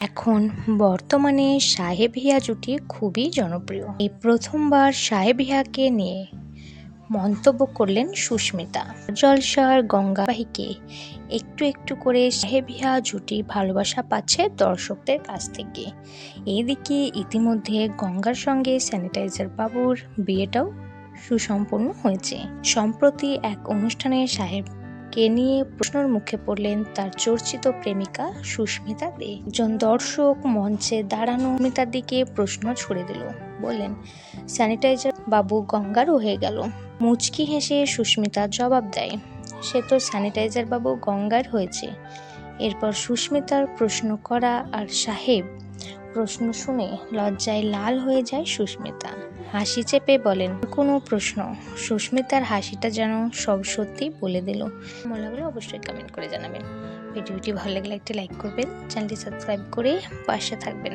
এখন বর্তমানে সাহেব হিয়া জুটি খুবই জনপ্রিয়। এই প্রথমবার সাহেব হিয়াকে নিয়ে মন্তব্য করলেন সুস্মিতা। জলসার গঙ্গাবাহিকে একটু একটু করে সাহেব হিয়া জুটি ভালোবাসা পাচ্ছে দর্শকদের কাছ থেকে। এদিকে ইতিমধ্যে গঙ্গার সঙ্গে স্যানিটাইজার বাবুর বিয়েটাও সুসম্পন্ন হয়েছে। সম্প্রতি এক অনুষ্ঠানে সাহেবকে নিয়ে প্রশ্নের মুখে পড়লেন তার চর্চিত প্রেমিকা সুস্মিতা দে। একজন দর্শক মঞ্চে দাঁড়ানো সুস্মিতার দিকে প্রশ্ন ছুড়ে দিল, বললেন, স্যানিটাইজার বাবু গঙ্গারও হয়ে গেল। মুচকি হেসে সুস্মিতা জবাব দেয়, সে তো স্যানিটাইজার বাবু গঙ্গার হয়েছে। এরপর সুস্মিতার প্রশ্ন করা আর সাহেব প্রশ্ন শুনে লজ্জায় লাল হয়ে যায় সুস্মিতা। হাসি চেপে বলেন, কোনো প্রশ্ন? সুস্মিতার হাসিটা যেন সব সত্যি বলে দিল। কেমন লাগলো অবশ্যই কমেন্ট করে জানাবেন। ভিডিওটি ভালো লাগলে একটি লাইক করবেন, চ্যানেলটি সাবস্ক্রাইব করে পাশে থাকবেন।